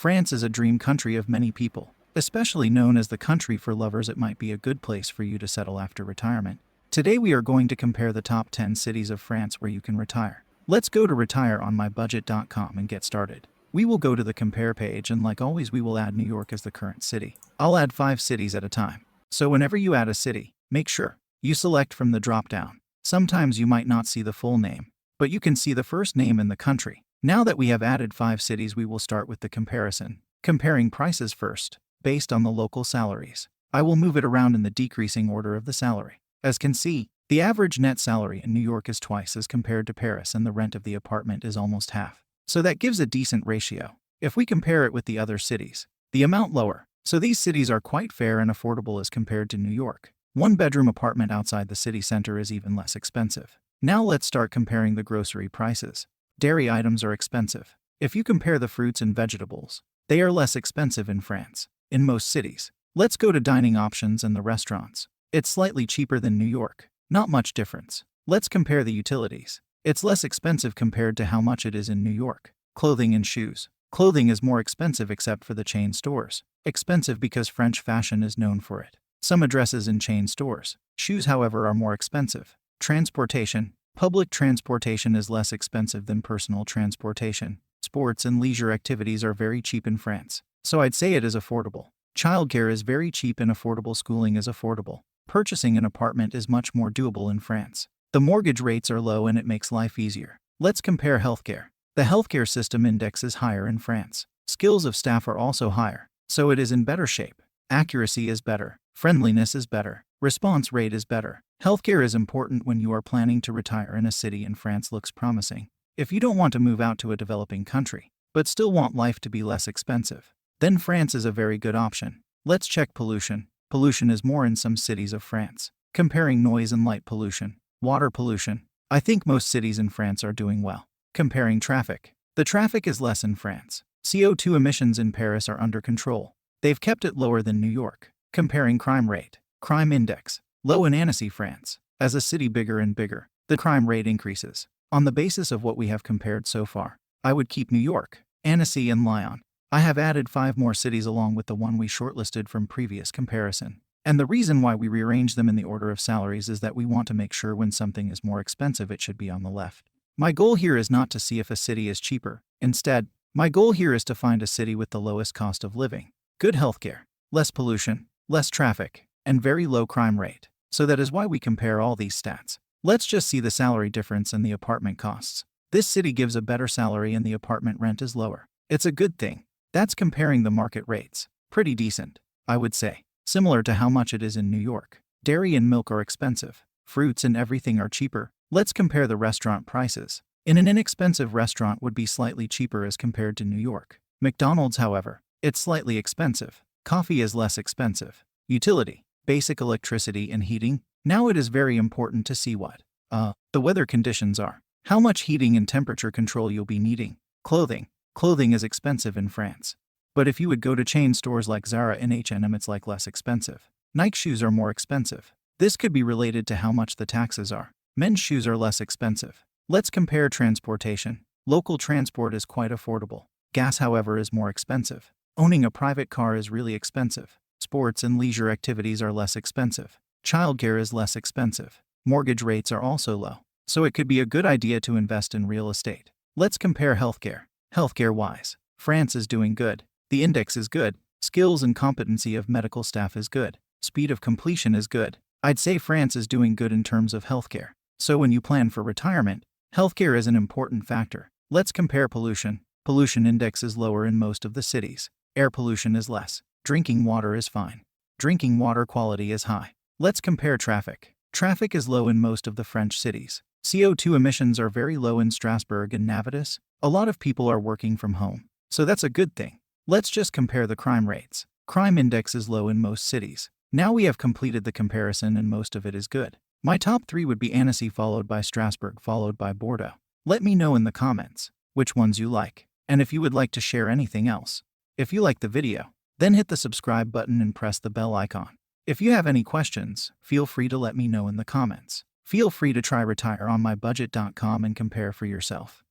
France is a dream country of many people. Especially known as the country for lovers, it might be a good place for you to settle after retirement. Today we are going to compare the top 10 cities of France where you can retire. Let's go to retireonmybudget.com and get started. We will go to the compare page, and like always we will add New York as the current city. I'll add 5 cities at a time. So whenever you add a city, make sure you select from the drop-down. Sometimes you might not see the full name, but you can see the first name in the country. Now that we have added 5 cities, we will start with the comparison. Comparing prices first, based on the local salaries. I will move it around in the decreasing order of the salary. As can see, the average net salary in New York is twice as compared to Paris, and the rent of the apartment is almost half. So that gives a decent ratio. If we compare it with the other cities, the amount lower. So these cities are quite fair and affordable as compared to New York. 1-bedroom apartment outside the city center is even less expensive. Now let's start comparing the grocery prices. Dairy items are expensive. If you compare the fruits and vegetables, they are less expensive in France. In most cities. Let's go to dining options and the restaurants. It's slightly cheaper than New York. Not much difference. Let's compare the utilities. It's less expensive compared to how much it is in New York. Clothing and shoes. Clothing is more expensive except for the chain stores. Expensive because French fashion is known for it. Some addresses in chain stores. Shoes, however, are more expensive. Transportation. Public transportation is less expensive than personal transportation. Sports and leisure activities are very cheap in France. So I'd say it is affordable. Childcare is very cheap and affordable. Schooling is affordable. Purchasing an apartment is much more doable in France. The mortgage rates are low and it makes life easier. Let's compare healthcare. The healthcare system index is higher in France. Skills of staff are also higher, so it is in better shape. Accuracy is better. Friendliness is better. Response rate is better. Healthcare is important when you are planning to retire in a city, and France looks promising. If you don't want to move out to a developing country, but still want life to be less expensive, then France is a very good option. Let's check pollution. Pollution is more in some cities of France. Comparing noise and light pollution. Water pollution. I think most cities in France are doing well. Comparing traffic. The traffic is less in France. CO2 emissions in Paris are under control. They've kept it lower than New York. Comparing crime rate. Crime index. Low in Annecy, France. As a city bigger and bigger, the crime rate increases. On the basis of what we have compared so far, I would keep New York, Annecy, and Lyon. I have added 5 more cities along with the one we shortlisted from previous comparison. And the reason why we rearranged them in the order of salaries is that we want to make sure when something is more expensive it should be on the left. My goal here is not to see if a city is cheaper. Instead, my goal here is to find a city with the lowest cost of living, good healthcare, less pollution, less traffic, and very low crime rate. So that is why we compare all these stats. Let's just see the salary difference and the apartment costs. This city gives a better salary and the apartment rent is lower. It's a good thing. That's comparing the market rates. Pretty decent, I would say. Similar to how much it is in New York. Dairy and milk are expensive. Fruits and everything are cheaper. Let's compare the restaurant prices. In an inexpensive restaurant would be slightly cheaper as compared to New York. McDonald's, however, it's slightly expensive. Coffee is less expensive. Utility, basic electricity and heating. Now it is very important to see what the weather conditions are. How much heating and temperature control you'll be needing. Clothing. Clothing is expensive in France. But if you would go to chain stores like Zara and H&M, it's like less expensive. Nike shoes are more expensive. This could be related to how much the taxes are. Men's shoes are less expensive. Let's compare transportation. Local transport is quite affordable. Gas, however, is more expensive. Owning a private car is really expensive. Sports and leisure activities are less expensive. Childcare is less expensive. Mortgage rates are also low. So it could be a good idea to invest in real estate. Let's compare healthcare. Healthcare-wise, France is doing good. The index is good. Skills and competency of medical staff is good. Speed of completion is good. I'd say France is doing good in terms of healthcare. So when you plan for retirement, healthcare is an important factor. Let's compare pollution. Pollution index is lower in most of the cities. Air pollution is less. Drinking water is fine. Drinking water quality is high. Let's compare traffic. Traffic is low in most of the French cities. CO2 emissions are very low in Strasbourg and Nantes. A lot of people are working from home. So that's a good thing. Let's just compare the crime rates. Crime index is low in most cities. Now we have completed the comparison and most of it is good. My top 3 would be Annecy, followed by Strasbourg, followed by Bordeaux. Let me know in the comments which ones you like, and if you would like to share anything else. If you like the video, then hit the subscribe button and press the bell icon. If you have any questions, feel free to let me know in the comments. Feel free to try retireonmybudget.com and compare for yourself.